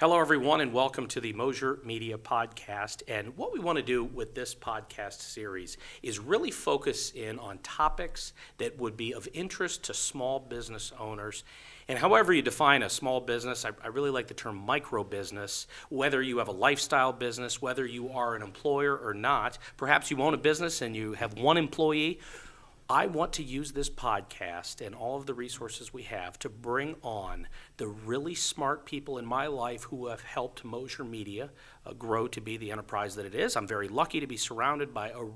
Hello, everyone, and welcome to the Mosier Media Podcast. And what we want to do with this podcast series is really focus in on topics that would be of interest to small business owners. And however you define a small business, I really like the term micro business, whether you have a lifestyle business, whether you are an employer or not. Perhaps you own a business and you have one employee. I want to use this podcast and all of the resources we have to bring on the really smart people in my life who have helped Mosier Media grow to be the enterprise that it is. I'm very lucky to be surrounded by an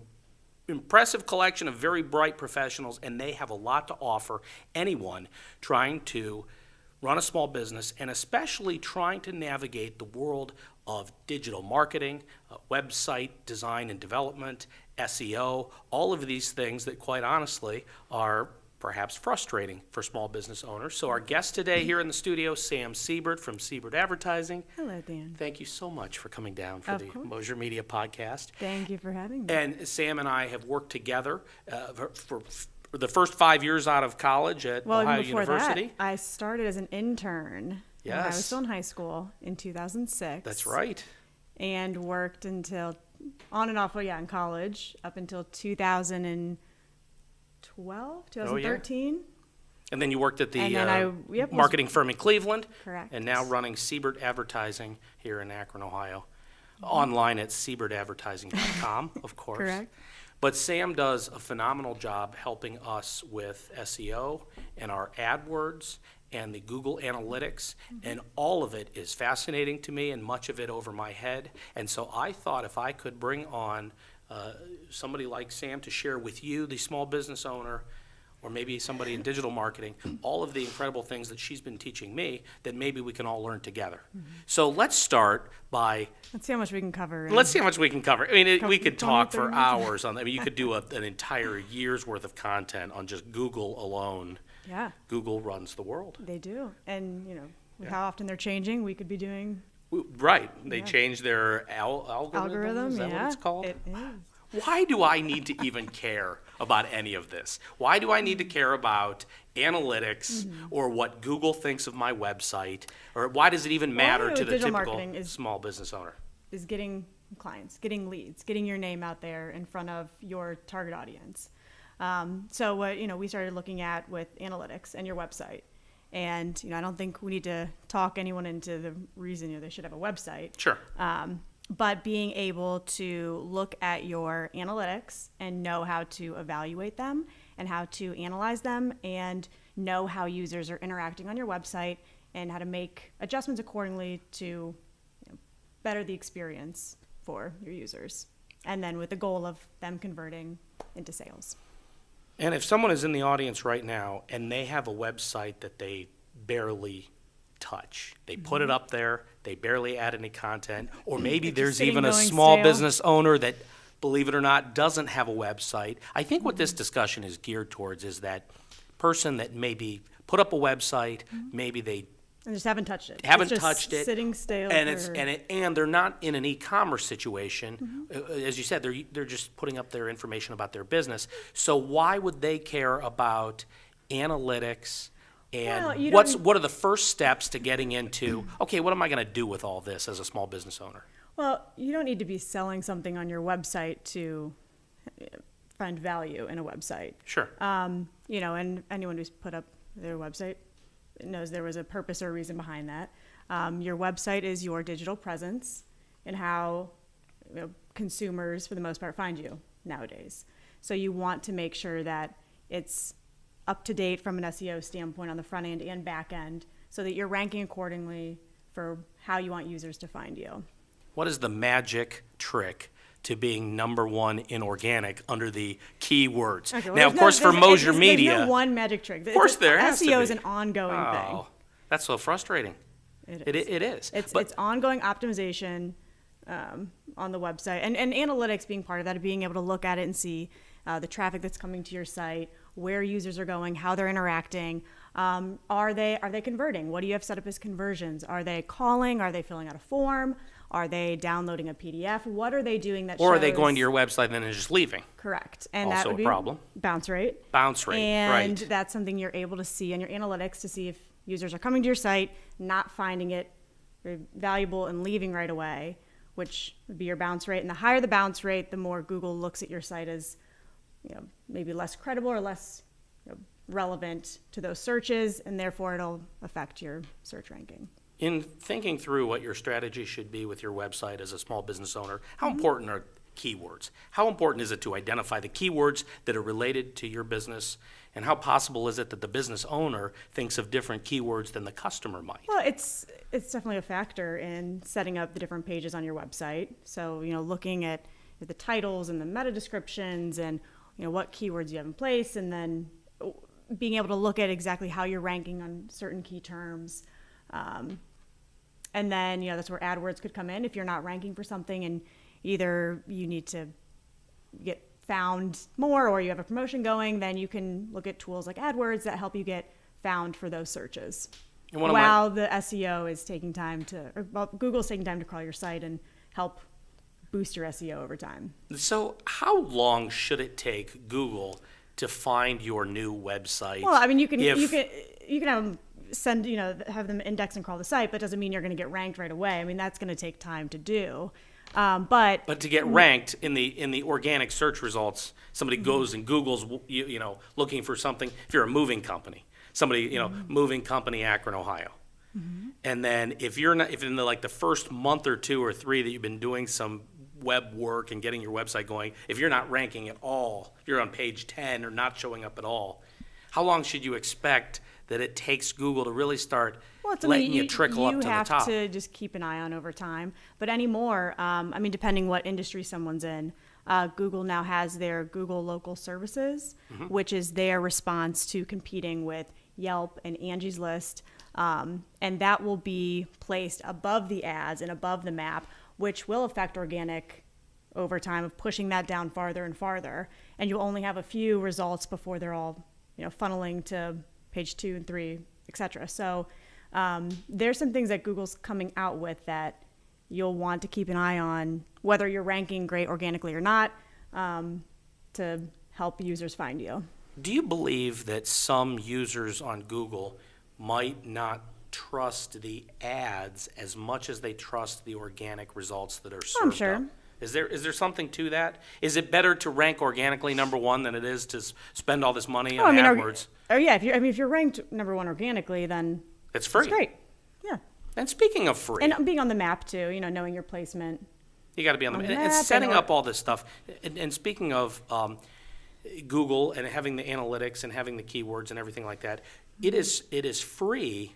impressive collection of very bright professionals, and they have a lot to offer anyone trying to run a small business and especially trying to navigate the world of digital marketing, website design and development, SEO, all of these things that quite honestly are perhaps frustrating for small business owners. So our guest today here in the studio, Sam Siebert from Siebert Advertising. Hello, Dan. Thank you so much for coming down for the Mosier Media Podcast. Thank you for having me. And Sam and I have worked together for the first 5 years out of college at Ohio University. That, I started as an intern when I was still in high school in 2006. That's right. And worked until, on and off, in college, up until 2012, 2013. And then you worked at the marketing firm in Cleveland. Correct. And now running Siebert Advertising here in Akron, Ohio. Online at siebertadvertising.com, of course. Correct. But Sam does a phenomenal job helping us with SEO and our AdWords and the Google Analytics, and all of it is fascinating to me and much of it over my head. And so I thought if I could bring on somebody like Sam to share with you, the small business owner, or maybe somebody in digital marketing, all of the incredible things that she's been teaching me that maybe we can all learn together. So let's start by... Let's see how much we can cover. Let's see how much we can cover. I mean, we could talk for hours on that. I mean, you could do an entire year's worth of content on just Google alone. Yeah. Google runs the world. They do. And, with how often they're changing, we could be doing... Right. They change their algorithm. Is that what it's called? It is. Why do I need to even care about any of this? Why do I need to care about analytics or what Google thinks of my website? Or why does it even matter to the typical small business owner? Is getting clients, getting leads, getting your name out there in front of your target audience. So what we started looking at with analytics and your website. And I don't think we need to talk anyone into the reason they should have a website. Sure. But being able to look at your analytics and know how to evaluate them and how to analyze them and know how users are interacting on your website and how to make adjustments accordingly to better the experience for your users. And then with the goal of them converting into sales. And if someone is in the audience right now and they have a website that they barely touch, they put it up there, they barely add any content, or maybe there's even a small business owner that, believe it or not, doesn't have a website. I think what this discussion is geared towards is that person that maybe put up a website, maybe they and just haven't touched it. Sitting still. And they're not in an e-commerce situation. As you said, they're just putting up their information about their business. So why would they care about analytics? And what are the first steps to getting into, okay, what am I going to do with all this as a small business owner? Well, you don't need to be selling something on your website to find value in a website. Sure. And anyone who's put up their website knows there was a purpose or a reason behind that. Your website is your digital presence and how consumers, for the most part, find you nowadays. So you want to make sure that it's up to date from an SEO standpoint on the front end and back end so that you're ranking accordingly for how you want users to find you. What is the magic trick to being number one in organic under the keywords? Okay, well, now, of course, for Mosier Media... There's no one magic trick. Of course there has to be. SEO is an ongoing thing. That's so frustrating. It is. It's ongoing optimization on the website. And analytics being part of that, being able to look at it and see the traffic that's coming to your site, where users are going, how they're interacting. Are they converting? What do you have set up as conversions? Are they calling? Are they filling out a form? Are they downloading a PDF? What are they doing that shows? Or are they going to your website and then just leaving? Correct. And also that would be a problem. Bounce rate. And right. That's something you're able to see in your analytics to see if users are coming to your site, not finding it, very valuable and leaving right away, which would be your bounce rate. And the higher the bounce rate, the more Google looks at your site as, maybe less credible or less relevant to those searches, and therefore it'll affect your search ranking. In thinking through what your strategy should be with your website as a small business owner, how important are keywords? How important is it to identify the keywords that are related to your business? And how possible is it that the business owner thinks of different keywords than the customer might? Well, it's definitely a factor in setting up the different pages on your website. So, looking at the titles and the meta descriptions and, what keywords you have in place, and then being able to look at exactly how you're ranking on certain key terms. And then, that's where AdWords could come in. If you're not ranking for something and either you need to get found more or you have a promotion going, then you can look at tools like AdWords that help you get found for those searches. And while the SEO is taking time Google's taking time to crawl your site and help boost your SEO over time. So how long should it take Google to find your new website? Well, I mean, you can have them have them index and crawl the site, but it doesn't mean you're going to get ranked right away. I mean, that's going to take time to do. But to get ranked in the organic search results, somebody goes and Google's looking for something. If you're a moving company, somebody moving company Akron, Ohio, and then if in the first month or 2 or 3 that you've been doing some web work and getting your website going, if you're not ranking at all, if you're on page 10 or not showing up at all, how long should you expect that it takes Google to really start letting you trickle up to the top? You have to just keep an eye on over time. But anymore, depending what industry someone's in, Google now has their Google Local Services, which is their response to competing with Yelp and Angie's List. And that will be placed above the ads and above the map, which will affect organic over time of pushing that down farther and farther. And you'll only have a few results before they're all, funneling to page 2 and 3, et cetera. So there's some things that Google's coming out with that you'll want to keep an eye on, whether you're ranking great organically or not, to help users find you. Do you believe that some users on Google might not trust the ads as much as they trust the organic results that are served I'm sure. up? Is there something to that? Is it better to rank organically number one than it is to spend all this money on AdWords? If you're ranked number 1 organically, then It's free. it's great. Yeah. And speaking of free, And being on the map too, knowing your placement. you got to be on the on map. the And map setting and up all this stuff. And speaking of Google and having the analytics and having the keywords and everything like that, it is free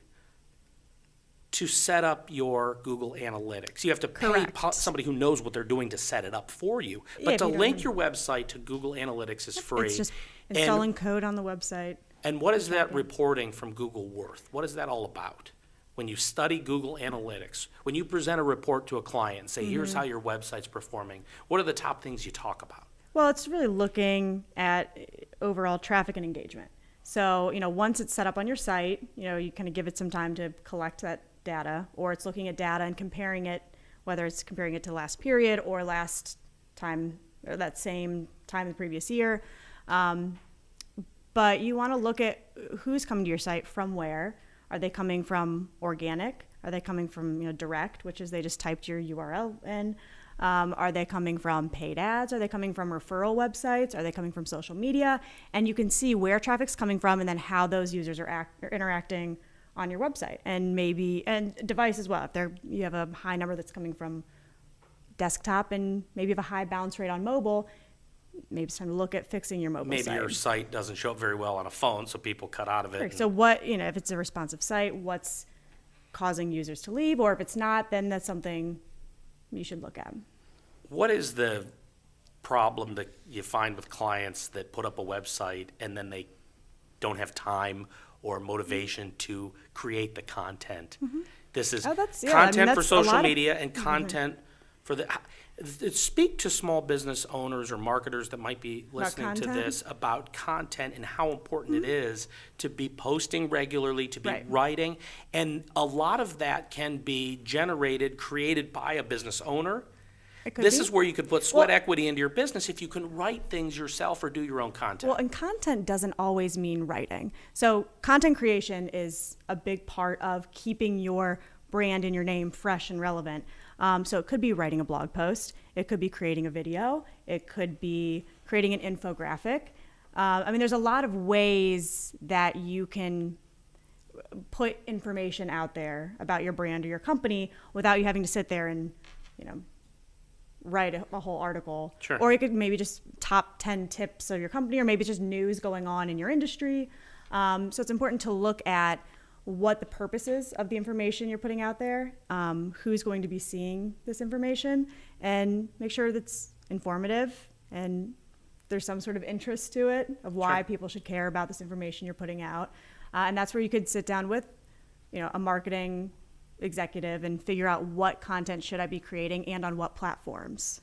to set up your Google Analytics. You have to pay Correct. somebody who knows what they're doing to set it up for you. Yeah, But if to you don't link know. your website to Google Analytics is free. It's just installing code on the website. And what is that reporting from Google worth? What is that all about? When you study Google Analytics, when you present a report to a client and say, here's how your website's performing, what are the top things you talk about? Well, it's really looking at overall traffic and engagement. So, once it's set up on your site, you kind of give it some time to collect that data, or it's looking at data and comparing it, whether it's comparing it to last period or last time, or that same time the previous year. But you want to look at who's coming to your site from where. Are they coming from organic? Are they coming from direct, which is they just typed your URL in? Are they coming from paid ads? Are they coming from referral websites? Are they coming from social media? And you can see where traffic's coming from and then how those users are interacting on your website, and device as well. If you have a high number that's coming from desktop and maybe you have a high bounce rate on mobile, maybe it's time to look at fixing your mobile Maybe site. your site doesn't show up very well on a phone, so people cut out of it. So what, if it's a responsive site, what's causing users to leave? Or if it's not, then that's something you should look at. What is the problem that you find with clients that put up a website and then they don't have time or motivation to create the content? This is content for social media and content for the... Speak to small business owners or marketers that might be listening to this about content and how important it is to be posting regularly, to be writing. And a lot of that can be created by a business owner. This is where you could put sweat equity into your business if you can write things yourself or do your own content. Well, and content doesn't always mean writing. So content creation is a big part of keeping your brand in your name fresh and relevant. So it could be writing a blog post. It could be creating a video. It could be creating an infographic. I mean, there's a lot of ways that you can put information out there about your brand or your company without you having to sit there and, write a whole article. Sure. Or you could maybe just top 10 tips of your company, or maybe it's just news going on in your industry. So it's important to look at what the purpose is of the information you're putting out there, who's going to be seeing this information, and make sure that's informative and there's some sort of interest to it of why Sure. people should care about this information you're putting out. And that's where you could sit down with, a marketing executive and figure out what content should I be creating and on what platforms.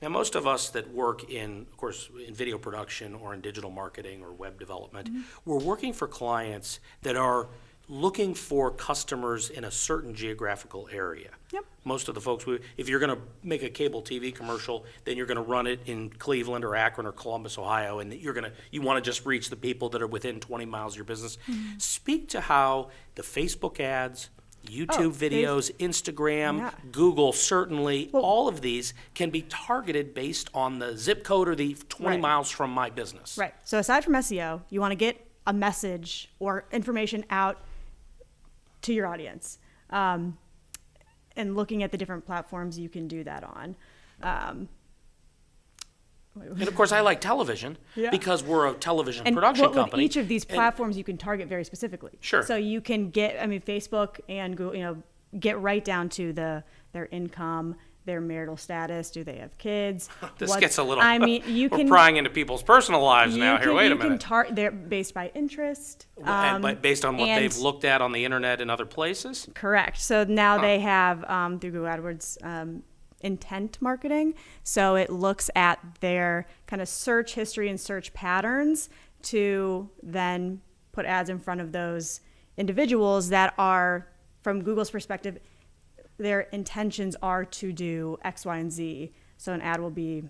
Now, most of us that work in, of course, in video production or in digital marketing or web development, we're working for clients that are looking for customers in a certain geographical area. Yep. Most of the folks, if you're going to make a cable TV commercial, then you're going to run it in Cleveland or Akron or Columbus, Ohio, and you want to just reach the people that are within 20 miles of your business. Speak to how the Facebook ads, YouTube videos, Instagram, Yeah. Google, certainly, all of these can be targeted based on the zip code or the 20 Right. miles from my business. Right. So aside from SEO, you want to get a message or information out to your audience. And looking at the different platforms you can do that on. And of course, I like television Yeah. because we're a television And production with company. each of these And- platforms, you can target very specifically. Sure. So you can Facebook and Google, get right down to their income, their marital status. Do they have kids? This gets a little. I mean, you we're can prying into people's personal lives now. Here, wait a minute. They're based by interest. Based on what and- they've looked at on the internet and other places. Correct. So now they have through Google AdWords intent marketing. So it looks at their kind of search history and search patterns to then put ads in front of those individuals that are, from Google's perspective, their intentions are to do X, Y, and Z. So an ad will be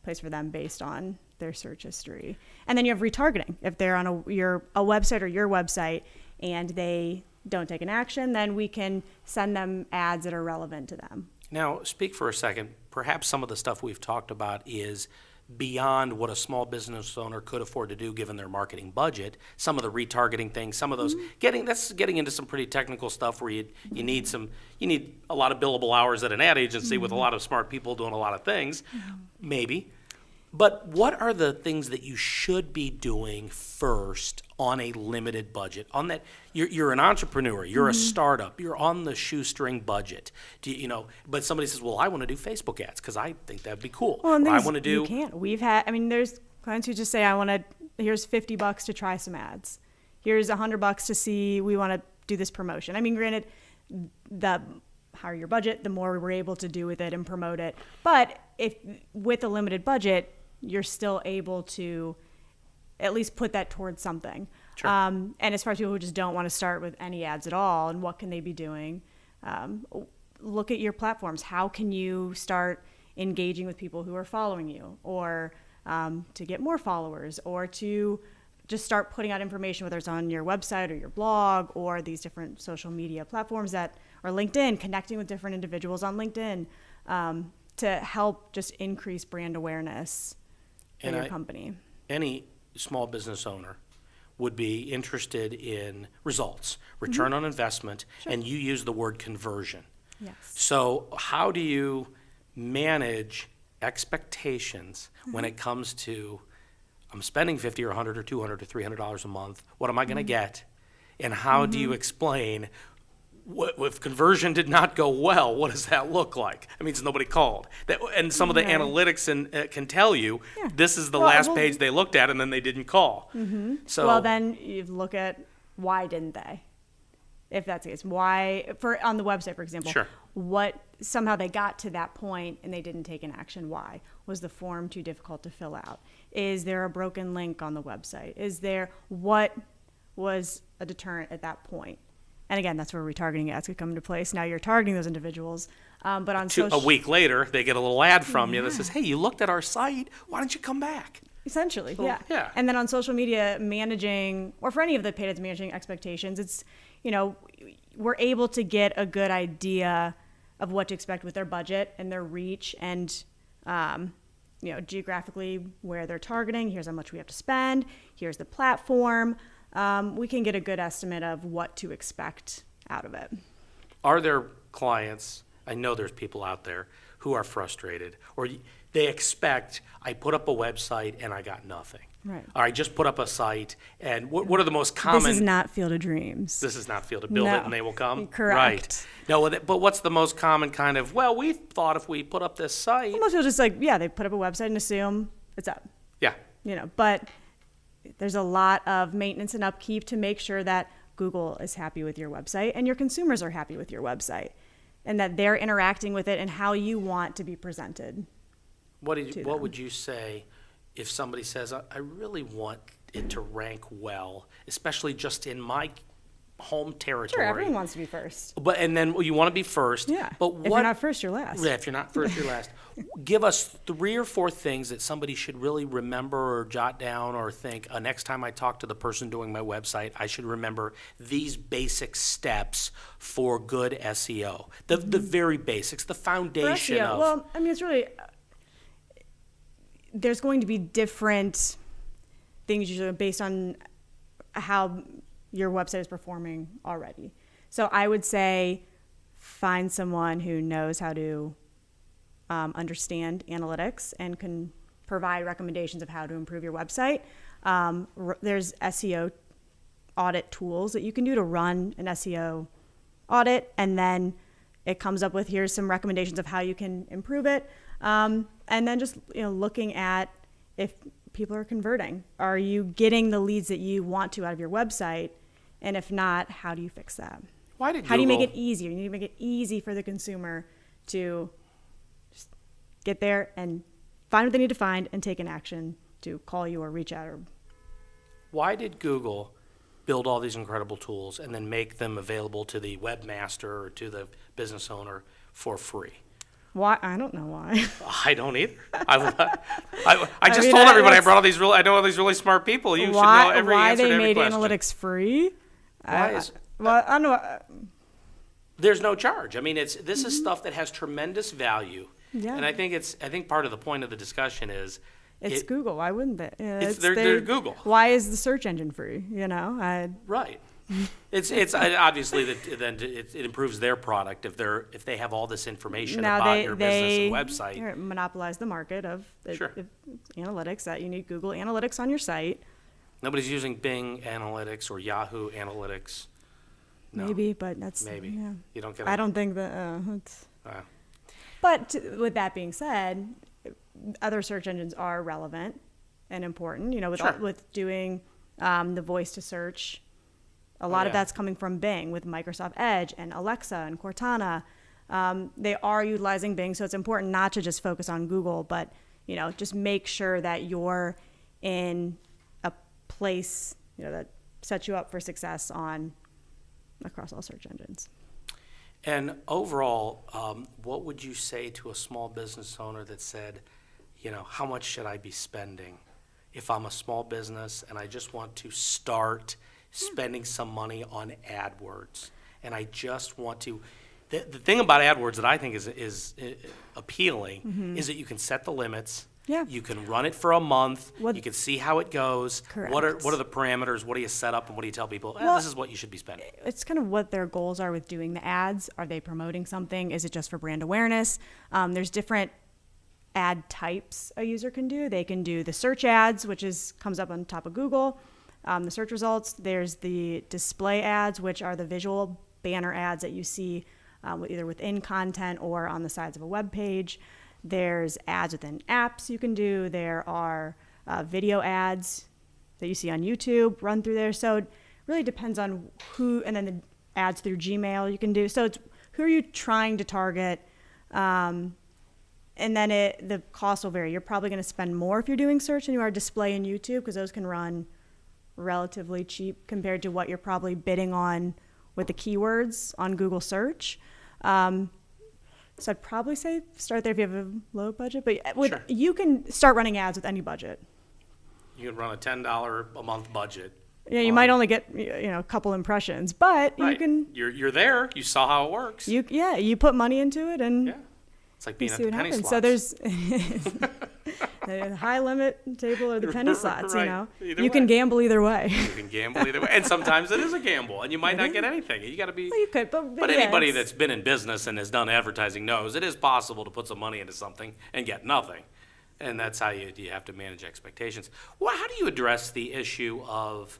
placed for them based on their search history. And then you have retargeting. If they're on a website or your website and they don't take an action, then we can send them ads that are relevant to them. Now, speak for a second. Perhaps some of the stuff we've talked about is beyond what a small business owner could afford to do given their marketing budget. Some of the retargeting things, some of those that's getting into some pretty technical stuff where you need a lot of billable hours at an ad agency with a lot of smart people doing a lot of things, maybe. But what are the things that you should be doing first on a limited budget? On that, you're an entrepreneur, you're a startup, you're on the shoestring budget. But somebody says, "Well, I want to do Facebook ads because I think that'd be cool." Well, and Or I want to do. You can't. There's clients who just say, here's $50 to try some ads. Here's $100 to see, we want to do this promotion. I mean, granted, the higher your budget, the more we're able to do with it and promote it. But if with a limited budget, you're still able to at least put that towards something. Sure. And as far as people who just don't want to start with any ads at all, and what can they be doing? Look at your platforms. How can you start engaging with people who are following you, or to get more followers, or to just start putting out information, whether it's on your website or your blog or these different social media platforms or LinkedIn, connecting with different individuals on LinkedIn to help just increase brand awareness for your company. Any small business owner would be interested in results, return on investment, and you use the word conversion. Yes. So how do you manage expectations when it comes to, I'm spending $50 or $100 or $200 or $300 a month, what am I going to get? And how do you explain if conversion did not go well, what does that look like? It means nobody called. And some of the analytics can tell you this is the last page they looked at and then they didn't call. So Well, then you look at why didn't they? If that's the case, why on the website, for example, Sure. what somehow they got to that point and they didn't take an action. Why? Was the form too difficult to fill out? Is there a broken link on the website? What was a deterrent at that point? And again, that's where retargeting ads could come into place. Now you're targeting those individuals, but on a week later, they get a little ad from you that says, "Hey, you looked at our site. Why don't you come back?" Essentially, Well, yeah. yeah. And then on social media, managing, or for any of the paid ads, managing expectations, it's, we're able to get a good idea of what to expect with their budget and their reach and, geographically where they're targeting. Here's how much we have to spend. Here's the platform. We can get a good estimate of what to expect out of it. Are there clients, I know there's people out there who are frustrated, or they expect, I put up a website and I got nothing. Right. Or I just put up a site, and what are the most common? This is not Field of Dreams. This is not Field of Build It No. and they will come? Correct. Right. No, but what's the most common kind of, well, we thought if we put up this site. Most people just they put up a website and assume it's up. Yeah. But there's a lot of maintenance and upkeep to make sure that Google is happy with your website and your consumers are happy with your website and that they're interacting with it and how you want to be presented. What them. would you say if somebody says, I really want it to rank well, especially just in my home territory? Sure, everyone wants to be first. But and then you want to be first. Yeah. But If you're not first, you're last. Yeah, if you're not first, you're last. Give us 3 or 4 things that somebody should really remember or jot down or think, next time I talk to the person doing my website, I should remember these basic steps for good SEO. The very basics, the For foundation SEO, of. well, it's really, there's going to be different things usually based on how your website is performing already. So I would say find someone who knows how to understand analytics and can provide recommendations of how to improve your website. There's SEO audit tools that you can do to run an SEO audit, and then it comes up with here's some recommendations of how you can improve it. And then just looking at if people are converting. Are you getting the leads that you want to out of your website? And if not, how do you fix that? Why did How do you make Google- it easier? You need to make it easy for the consumer to just get there and find what they need to find and take an action to call you or reach out. Or Why did Google build all these incredible tools and then make them available to the webmaster or to the business owner for free? why? I don't know why. I don't either. I just mean, told everybody I that's- brought I know all these really smart people. You should know why every why answer they to every made question. analytics free? Why is- Well, I don't know. There's no charge. I mean, this is stuff that has tremendous value. Yeah. And I think part of the point of the discussion is It's Google. Why wouldn't they? they're their- Google. Why is the search engine free? right. It's obviously that then it improves their product if they have all this information Now about they your business and website. monopolize the market of Sure. analytics. That you need Google Analytics on your site. Nobody's using Bing Analytics or Yahoo Analytics. No. Maybe, but that's Maybe. Yeah. You don't get I it. don't think that. It's, Wow. but with that being said, other search engines are relevant and important. With Sure. with doing the voice to search, a lot of yeah. that's coming from Bing with Microsoft Edge and Alexa and Cortana. They are utilizing Bing, so it's important not to just focus on Google, but just make sure that you're in a place that sets you up for success across all search engines. And overall, what would you say to a small business owner that said, how much should I be spending if I'm a small business and I just want to start spending some money on AdWords, and I just want to. The thing about AdWords that I think is appealing is that you can set the limits. Yeah. You can run it for a month. What- You can see how it goes. Correct. What are the parameters? What do you set up and what do you tell people? Well, This is what you should be spending. It's kind of what their goals are with doing the ads. Are they promoting something? Is it just for brand awareness? There's different ad types a user can do. They can do the search ads, which comes up on top of Google, the search results. There's the display ads, which are the visual banner ads that you see either within content or on the sides of a web page. There's ads within apps you can do. There are video ads that you see on YouTube run through there. So it really depends on who, and then the ads through Gmail you can do. So it's who are you trying to target? And then the cost will vary. You're probably going to spend more if you're doing search than you are display and YouTube, because those can run relatively cheap compared to what you're probably bidding on with the keywords on Google search. So I'd probably say start there if you have a low budget, but Sure. you can start running ads with any budget. You can run a $10 a month budget. Yeah, you might only get, a couple impressions, but you Right. can, You're there. You saw how it works. you put money into it and Yeah. It's like you being at see the what penny happens. slots. So there's the high limit table or the penny slots, Right. Either You can way. gamble either way. You can gamble either way. And sometimes it is a gamble, and you might not get anything. You got to be. Well, you could, but yeah, Anybody it's- that's been in business and has done advertising knows it is possible to put some money into something and get nothing. And that's how you have to manage expectations. Well, how do you address the issue of,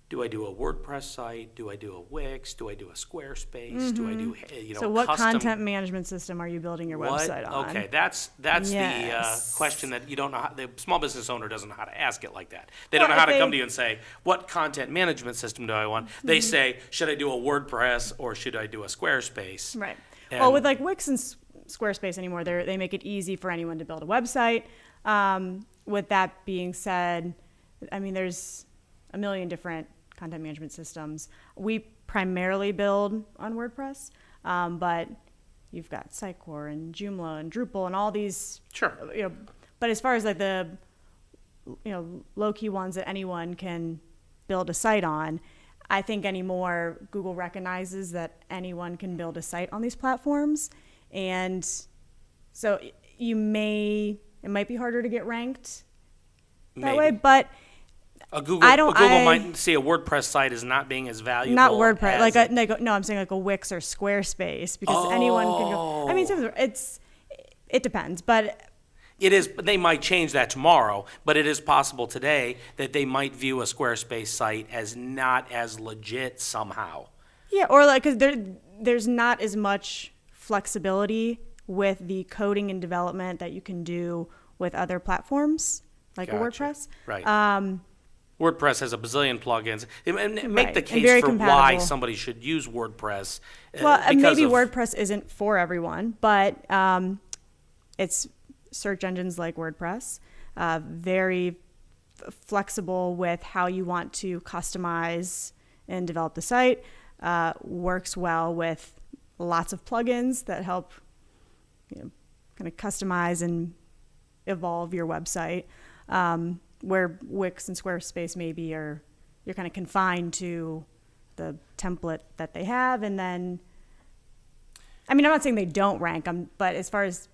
do I do a WordPress site? Do I do a Wix? Do I do a Squarespace? Do I do, So what custom? content management system are you building your What? website on? Okay, that's Yes. the question that you don't know how, the small business owner doesn't know how to ask it like that. They don't Well, know how if to come they- to you and say, what content management system do I want? They say, should I do a WordPress or should I do a Squarespace? Right. And- Well, with like Wix and Squarespace anymore, they make it easy for anyone to build a website. With that being said, I mean, there's a million different content management systems. We primarily build on WordPress, but you've got Sitecore and Joomla and Drupal and all these. Sure. But as far as like the low key ones that anyone can build a site on, I think anymore Google recognizes that anyone can build a site on these platforms, and so it might be harder to get ranked that way, Maybe. but A Google I- might see a WordPress site as not being as valuable. not WordPress. as No, I'm saying like a Wix or Squarespace, because anyone can go. I mean, it depends, but It is. They might change that tomorrow, but it is possible today that they might view a Squarespace site as not as legit somehow. yeah, or like because there's not as much flexibility with the coding and development that you can do with other platforms like a Gotcha. WordPress. Right. WordPress has a bazillion plugins. And make Right, the and case very for why compatible. somebody should use WordPress. Well, because maybe of- WordPress isn't for everyone, but it's search engines like WordPress, very flexible with how you want to customize and develop the site, works well with lots of plugins that help kind of customize and evolve your website, where Wix and Squarespace maybe you're kind of confined to the template that they have. And then, I mean, I'm not saying they don't rank them, but as far as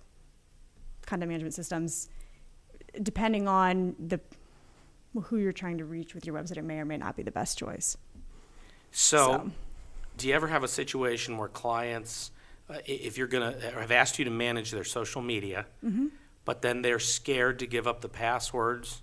content management systems, depending on who you're trying to reach with your website, it may or may not be the best choice. So, do you ever have a situation where clients, if you're going to, have asked you to manage their social media, Mm-hmm. but then they're scared to give up the passwords?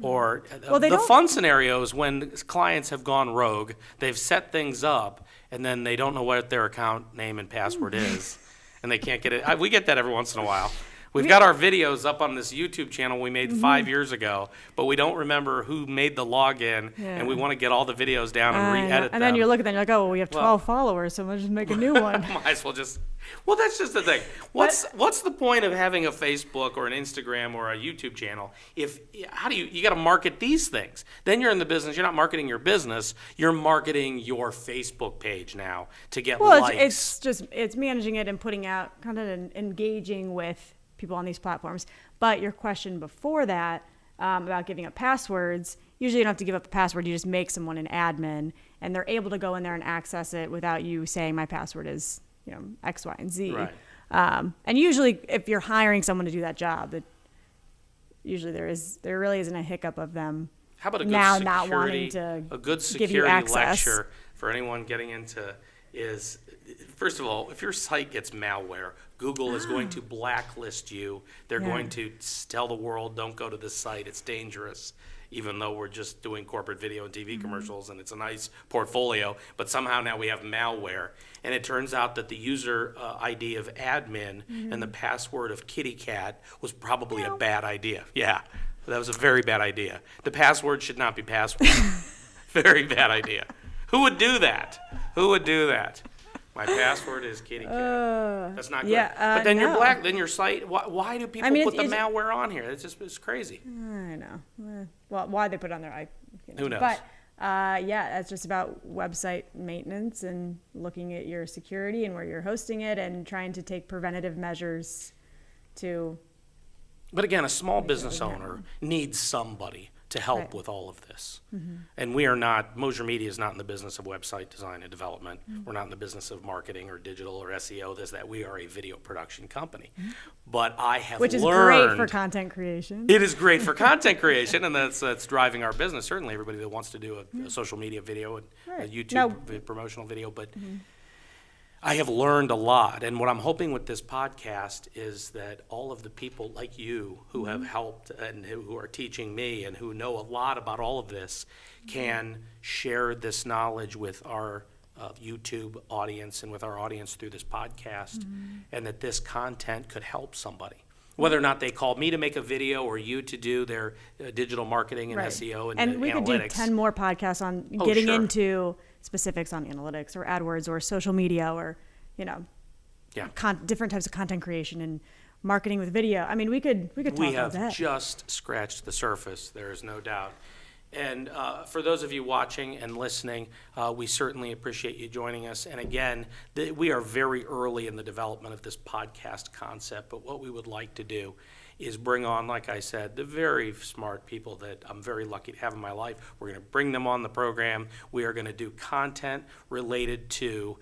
Or Well, they the don't- fun scenario is when clients have gone rogue, they've set things up, and then they don't know what their account name and password is, and they can't get it. We get that every once in a while. We've got our videos up on this YouTube channel we made 5 years ago, but we don't remember who made the login, and we Yeah. want to get all the videos down and re-edit them. And then you're looking at it, you're like, oh, well, we have 12 followers, so we'll just make a new one. Might as well just. Well, that's just the thing. What's the point of having a Facebook or an Instagram or a YouTube channel if how do you got to market these things? Then you're in the business. You're not marketing your business. You're marketing your Facebook page now to get Well, likes. it's managing it and putting out content and engaging with people on these platforms. But your question before that about giving up passwords, usually you don't have to give up a password. You just make someone an admin, and they're able to go in there and access it without you saying my password is X, Y, and Z. Right. And usually, if you're hiring someone to do that job, usually there really isn't a hiccup of them How about a good now security, not wanting to a good give you security access. lecture for anyone getting into is, first of all, if your site gets malware, Google is going to blacklist you. They're Yeah. going to tell the world, don't go to this site, it's dangerous, even though we're just doing corporate video and TV commercials and it's a nice portfolio, but somehow now we have malware. And it turns out that the user ID of admin and the password of kitty cat was probably a bad idea. Yeah, that was a very bad idea. The password should not be password. Very bad idea. Who would do that? Who would do that? My password is kitty cat. That's not good. yeah, but then no. then your site. Why do people mean, put the it's- malware on here? It's crazy. I know. Well, why they put it on there, Who knows? But yeah, that's just about website maintenance and looking at your security and where you're hosting it and trying to take preventative measures to. But again, a small business owner needs somebody to help Right. with all of this. And we are not, Mosier Media is not in the business of website design and development. We're not in the business of marketing or digital or SEO, this, that. We are a video production company. But I have Which is learned. great for content creation. It is great for content creation, and that's driving our business. Certainly, everybody that wants to do a social media video and a Right. YouTube Now- promotional video, but I have learned a lot. And what I'm hoping with this podcast is that all of the people like you who have helped and who are teaching me and who know a lot about all of this can share this knowledge with our YouTube audience and with our audience through this podcast, and that this content could help somebody. Whether or not they call me to make a video or you to do their digital marketing and Right. SEO and And we could do analytics. 10 more podcasts on Oh, getting sure. into specifics on analytics or AdWords or social media or, Yeah. different types of content creation and marketing with video. I mean, we could talk We about have that. just scratched the surface, there is no doubt. And for those of you watching and listening, we certainly appreciate you joining us. And again, we are very early in the development of this podcast concept, but what we would like to do is bring on, like I said, the very smart people that I'm very lucky to have in my life. We're going to bring them on the program. We are going to do content related to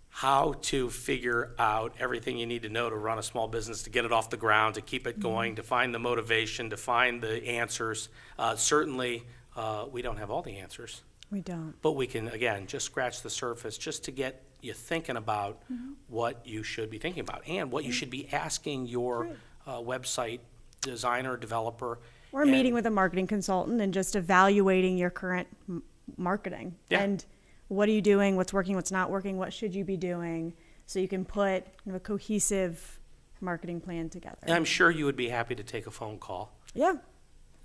how to figure out everything you need to know to run a small business, to get it off the ground, to keep it going, to find the motivation, to find the answers. Certainly, we don't have all the answers, We don't. but we can, again, just scratch the surface just to get you thinking about what you should be thinking about and what you should be asking your website designer, developer. Or and- meeting with a marketing consultant and just evaluating your current marketing. Yeah. And what are you doing? What's working? What's not working? What should you be doing? So you can put a cohesive marketing plan together. And I'm sure you would be happy to take a phone call. Yeah,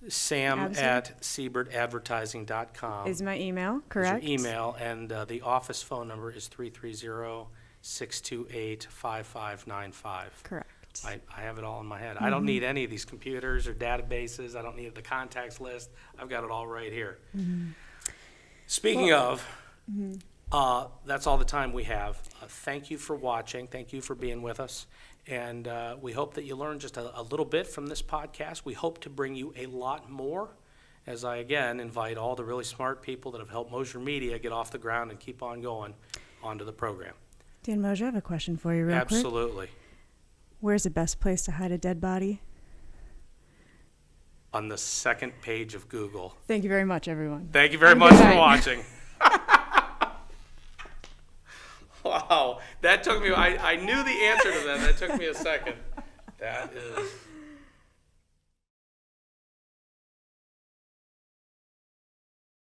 Sam Absolutely. at SiebertAdvertising.com. is my email, is correct? your email, and the office phone number is 330-628-5595. Correct. I have it all in my head. I don't need any of these computers or databases. I don't need the contacts list. I've got it all right here. Speaking of, that's all the time we have. Thank you for watching. Thank you for being with us. And we hope that you learned just a little bit from this podcast. We hope to bring you a lot more, as I, again, invite all the really smart people that have helped Mosier Media get off the ground and keep on going onto the program. Dan Mosier, I have a question for you real quick. Absolutely. Where's the best place to hide a dead body? On the second page of Google. Thank you very much, everyone. Thank you very Have a much good for night. watching. Wow, that took me, I knew the answer to that. That took me a second. That is